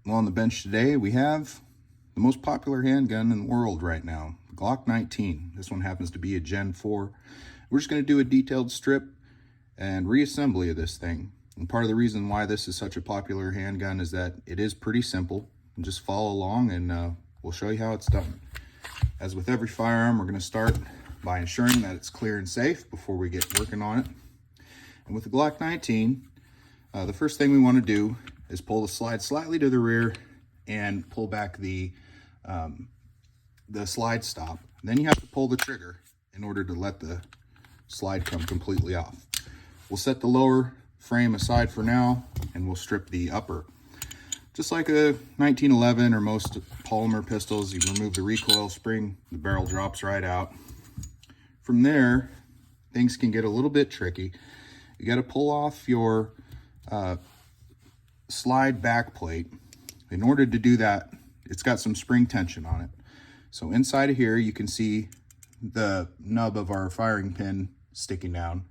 Well, on the bench today, we have the most popular handgun in the world right now, Glock 19. This one happens to be a Gen 4. We're just going to do a detailed strip and reassembly of this thing. And part of the reason why this is such a popular handgun is that it is pretty simple. And just follow along and we'll show you how it's done. As with every firearm, we're going to start by ensuring that it's clear and safe before we get working on it. And with the Glock 19, the first thing we want to do is pull the slide slightly to the rear and pull back the slide stop. And then you have to pull the trigger in order to let the slide come completely off. We'll set the lower frame aside for now, and we'll strip the upper. Just like a 1911 or most polymer pistols, you remove the recoil spring, the barrel drops right out. From there, things can get a little bit tricky. You got to pull off your slide back plate. In order to do that, it's got some spring tension on it. So inside of here, you can see the nub of our firing pin sticking down.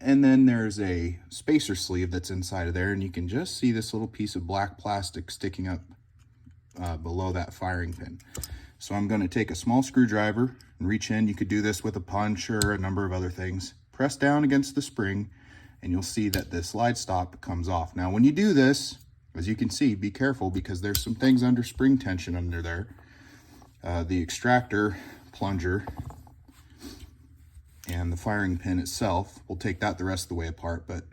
And then there's a spacer sleeve that's inside of there, and you can just see this little piece of black plastic sticking up below that firing pin. So I'm going to take a small screwdriver and reach in. You could do this with a punch or a number of other things. Press down against the spring, and you'll see that the slide stop comes off. Now, when you do this, as you can see, be careful because there's some things under spring tension under there. The extractor, plunger, and the firing pin itself. We'll take that the rest of the way apart, but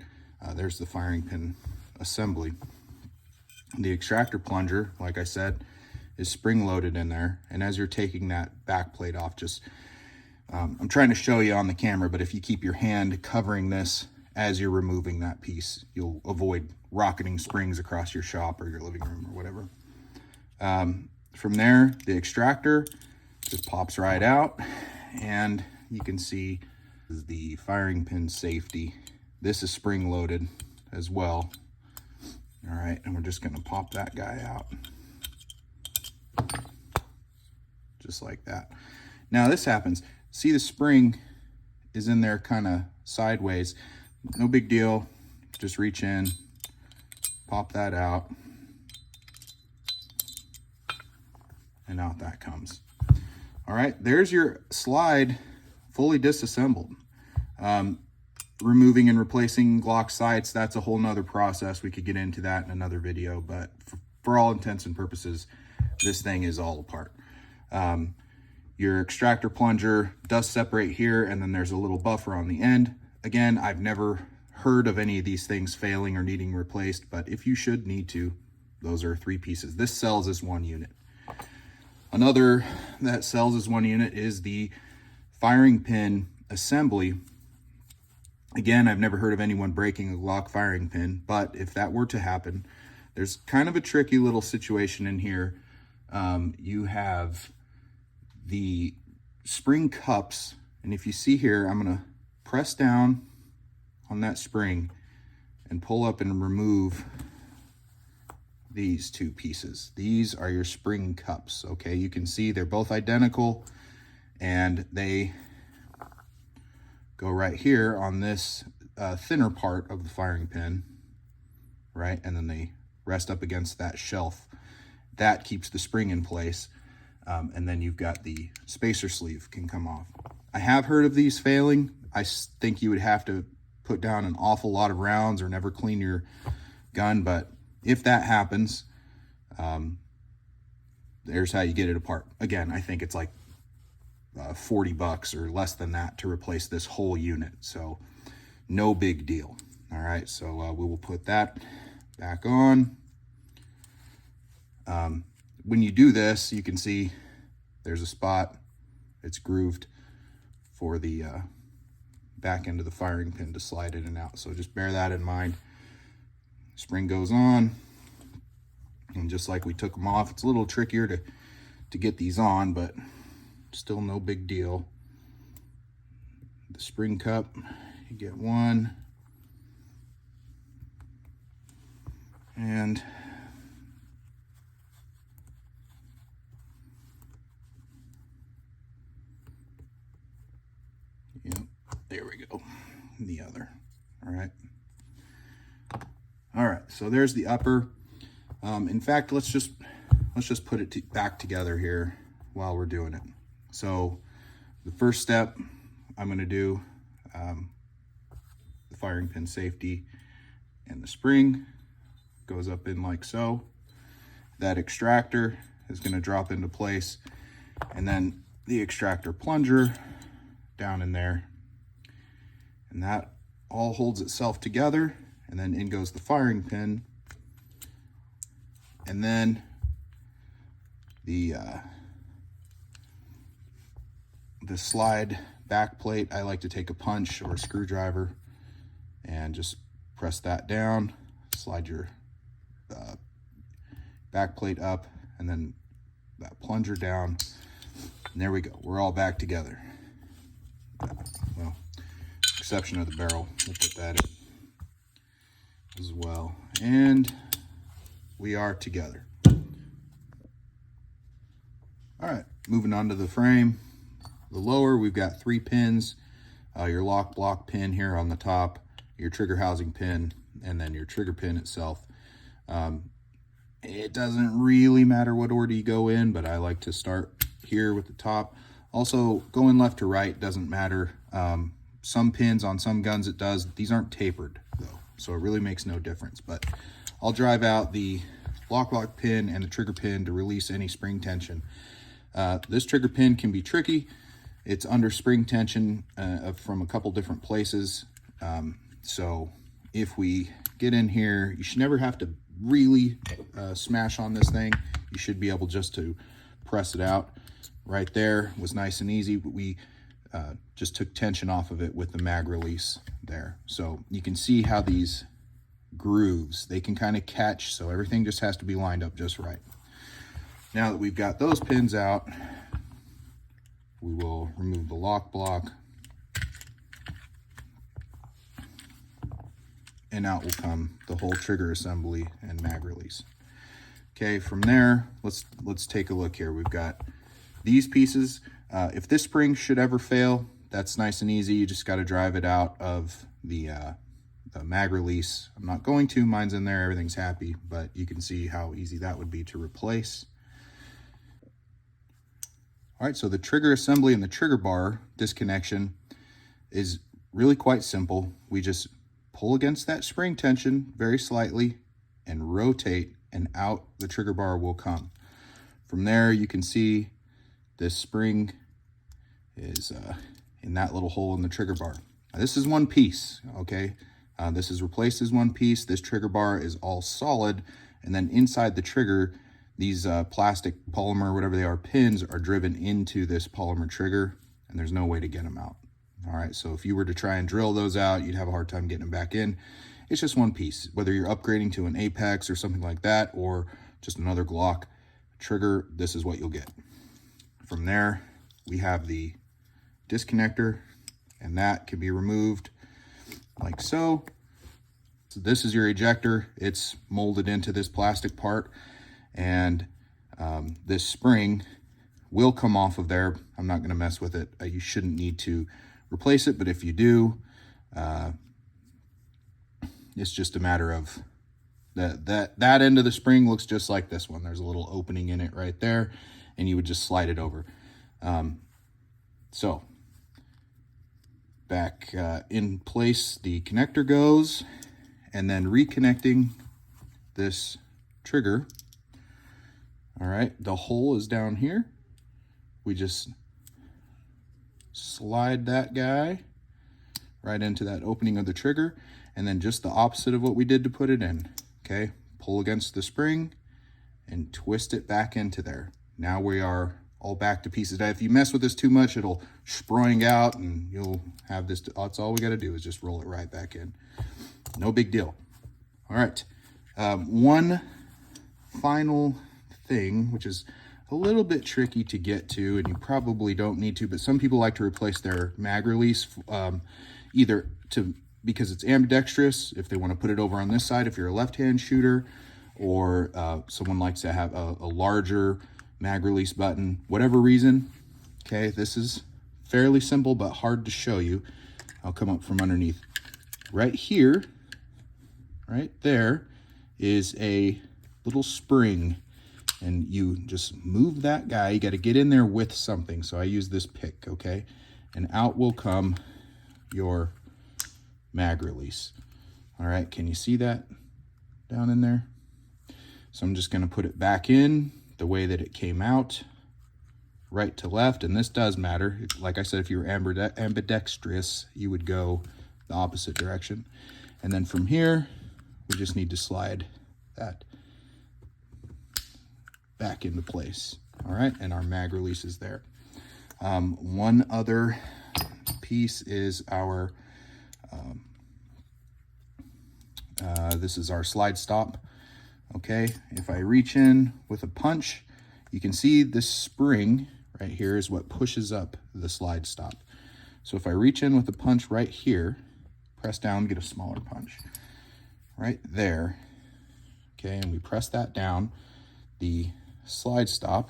there's the firing pin assembly. The extractor plunger, like I said, is spring loaded in there. And as you're taking that back plate off, just I'm trying to show you on the camera, but if you keep your hand covering this as you're removing that piece, you'll avoid rocketing springs across your shop or your living room or whatever. From there, the extractor just pops right out, and you can see the firing pin safety. This is spring loaded as well. All right, and we're just gonna pop that guy out. Just like that. Now this happens. See, the spring is in there kind of sideways. No big deal. Just reach in, pop that out, and out that comes. All right, there's your slide fully disassembled. Removing and replacing Glock sights, that's a whole nother process. We could get into that in another video, but for all intents and purposes, this thing is all apart. Your extractor plunger does separate here, and then there's a little buffer on the end. Again, I've never heard of any of these things failing or needing replaced, but if you should need to, those are 3 pieces. This sells as 1 unit. Another that sells as 1 unit is the firing pin assembly. Again, I've never heard of anyone breaking a Glock firing pin, but if that were to happen, there's kind of a tricky little situation in here. You have the spring cups, and if you see here, I'm gonna press down on that spring and pull up and remove these 2 pieces. These are your spring cups, okay? You can see they're both identical, and they go right here on this thinner part of the firing pin, right? And then they rest up against that shelf. That keeps the spring in place. And then you've got the spacer sleeve can come off. I have heard of these failing. I think you would have to put down an awful lot of rounds or never clean your gun, but if that happens, there's how you get it apart. Again, I think it's like $40 or less than that to replace this whole unit, so no big deal. All right, so we will put that back on. When you do this, you can see there's a spot. It's grooved for the back end of the firing pin to slide in and out. So just bear that in mind. Spring goes on, and just like we took them off, it's a little trickier to get these on, but still no big deal. The spring cup, you get 1, and yep, there we go, the other. All right, so there's the upper. In fact, let's just put it back together here while we're doing it. So the first step I'm going to do, the firing pin safety, and the spring goes up in like so. That extractor is going to drop into place, and then the extractor plunger down in there, and that all holds itself together, and then in goes the firing pin, and then the slide back plate. I like to take a punch or a screwdriver and just press that down, slide your back plate up, and then that plunger down, and there we go. We're all back together. Well, exception of the barrel, we'll put that in as well, and we are together. All right, moving on to the frame. The lower, we've got 3 pins, your lock block pin here on the top, your trigger housing pin, and then your trigger pin itself. It doesn't really matter what order you go in, but I like to start here with the top. Also, going left to right doesn't matter. Some pins on some guns it does. These aren't tapered though, so it really makes no difference. But I'll drive out the lock block pin and the trigger pin to release any spring tension. This trigger pin can be tricky. It's under spring tension from a couple different places. So if we get in here, you should never have to really smash on this thing. You should be able just to press it out. Right there was nice and easy, but we just took tension off of it with the mag release there. So you can see how these grooves, they can kind of catch, so everything just has to be lined up just right. Now that we've got those pins out, we will remove the lock block, and out will come the whole trigger assembly and mag release. Okay, from there, let's take a look here. We've got these pieces. If this spring should ever fail, that's nice and easy. You just got to drive it out of the mag release. I'm not going to, mine's in there, everything's happy, but you can see how easy that would be to replace. All right, so the trigger assembly and the trigger bar disconnection is really quite simple. We just pull against that spring tension very slightly and rotate, and out the trigger bar will come. From there, you can see this spring is in that little hole in the trigger bar. Now, this is one piece, okay? This is replaced as one piece. This trigger bar is all solid, and then inside the trigger, these plastic, polymer, whatever they are, pins are driven into this polymer trigger, and there's no way to get them out. All right, so if you were to try and drill those out, you'd have a hard time getting them back in. It's just one piece. Whether you're upgrading to an Apex or something like that, or just another Glock trigger, this is what you'll get. From there, we have the disconnector, and that can be removed like so. So this is your ejector. It's molded into this plastic part, and this spring will come off of there. I'm not going to mess with it. You shouldn't need to replace it, but if you do, it's just a matter of that end of the spring looks just like this one. There's a little opening in it right there, and you would just slide it over. So back in place the connector goes, and then reconnecting this trigger. All right, the hole is down here. We just slide that guy right into that opening of the trigger, and then just the opposite of what we did to put it in. Okay, pull against the spring and twist it back into there. Now we are all back to pieces. If you mess with this too much, it'll spring out, and you'll have this. That's all we got to do is just roll it right back in. No big deal. All right, one final thing, which is a little bit tricky to get to, and you probably don't need to, but some people like to replace their mag release either because it's ambidextrous, if they want to put it over on this side if you're a left-hand shooter, or someone likes to have a larger mag release button, whatever reason. Okay, this is fairly simple but hard to show you. I'll come up from underneath. Right here, right there, is a little spring, and you just move that guy. You got to get in there with something. So I use this pick, okay? And out will come your mag release. All right, can you see that down in there? So I'm just going to put it back in the way that it came out, right to left. And this does matter. Like I said, if you were ambidextrous, you would go the opposite direction. And then from here, we just need to slide that back into place. All right, and our mag release is there. One other piece is our, this is our slide stop. Okay, if I reach in with a punch, you can see this spring right here is what pushes up the slide stop. So if I reach in with a punch right here, press down, get a smaller punch right there. Okay, and we press that down. The slide stop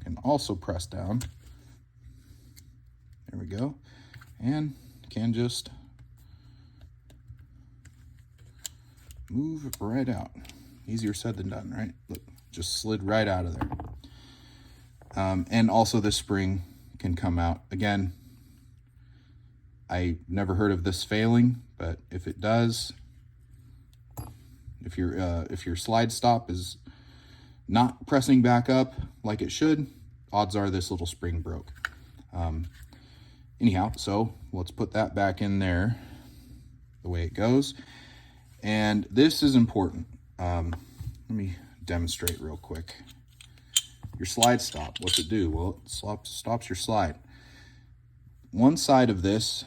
can also press down. There we go. And can just move right out. Easier said than done, right? Look, just slid right out of there. And also this spring can come out. Again, I never heard of this failing, but if it does, if your slide stop is not pressing back up like it should, odds are this little spring broke. Anyhow, so let's put that back in there the way it goes. And this is important. Let me demonstrate real quick. Your slide stop, what's it do? Well, it stops your slide. One side of this,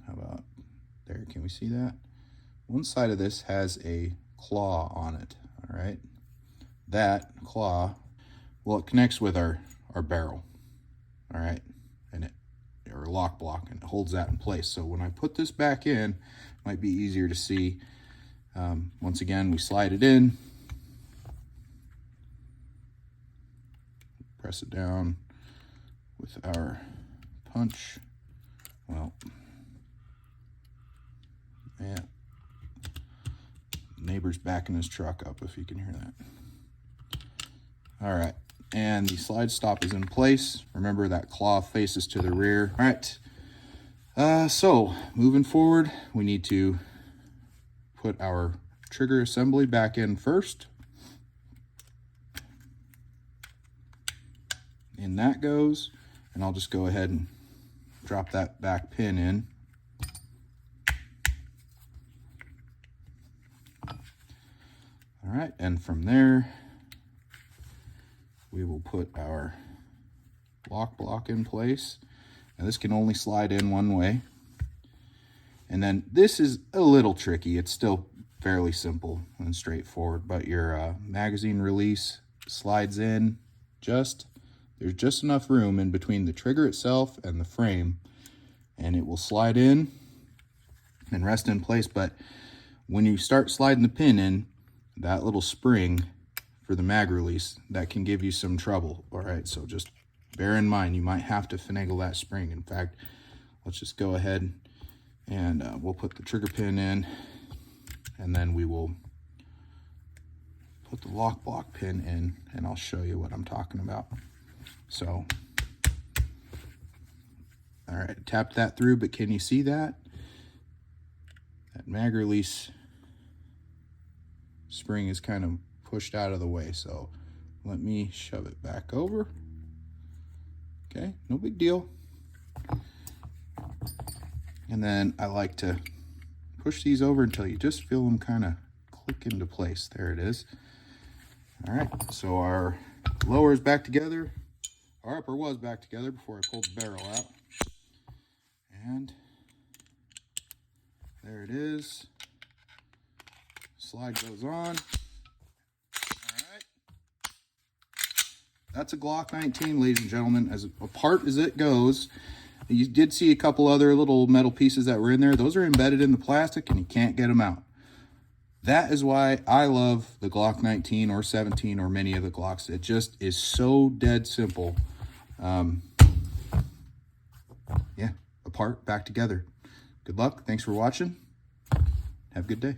how about there, can we see that? One side of this has a claw on it, all right? That claw, well, it connects with our barrel, all right? And or lock block, and it holds that in place. So when I put this back in, it might be easier to see. Once again, we slide it in, press it down with our punch. Well, yeah, neighbor's backing his truck up, if you can hear that. All right, and the slide stop is in place. Remember that claw faces to the rear. All right, so moving forward, we need to put our trigger assembly back in first. In that goes, and I'll just go ahead and drop that back pin in. All right, and from there, we will put our lock block in place. Now this can only slide in one way. And then this is a little tricky. It's still fairly simple and straightforward, but your magazine release slides in there's just enough room in between the trigger itself and the frame, and it will slide in and rest in place. But when you start sliding the pin in, that little spring for the mag release, that can give you some trouble. All right, so just bear in mind, you might have to finagle that spring. In fact, let's just go ahead and we'll put the trigger pin in, and then we will put the lock block pin in, and I'll show you what I'm talking about. So, all right, tapped that through, but can you see that? That mag release spring is kind of pushed out of the way, so let me shove it back over. Okay, no big deal. And then I like to push these over until you just feel them kind of click into place. There it is. All right, so our lower is back together. Our upper was back together before I pulled the barrel out. And there it is. Slide goes on. All right. That's a Glock 19, ladies and gentlemen. As apart as it goes, you did see a couple other little metal pieces that were in there. Those are embedded in the plastic and you can't get them out. That is why I love the Glock 19 or 17 or many of the Glocks. It just is so dead simple. Yeah, apart, back together. Good luck. Thanks for watching. Have a good day.